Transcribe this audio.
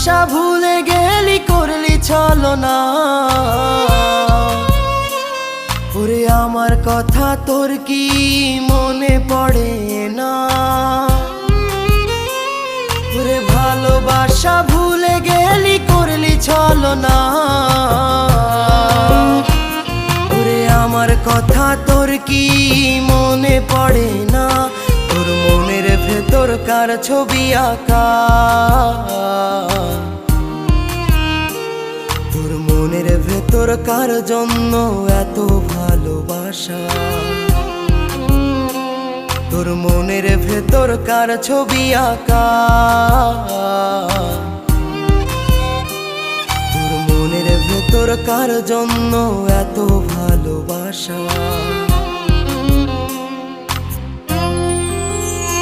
ভালোবাসা ভুলে গেলি করলি ছলনা। ওরে আমার কথা তোর কি মনে পড়ে না? ওরে ভালোবাসা ভুলে গেলি করলি ছলনা। ওরে আমার কথা তোর কি মনে পড়ে না? তোর মনের ভেতর কার ছবি আঁকা? তোর মনের ভেতর কার জন্য এত ভালোবাসা? তোর মনের ভেতর কার ছবি আঁকা? তোর মনের ভেতর কার জন্য এত ভালোবাসা?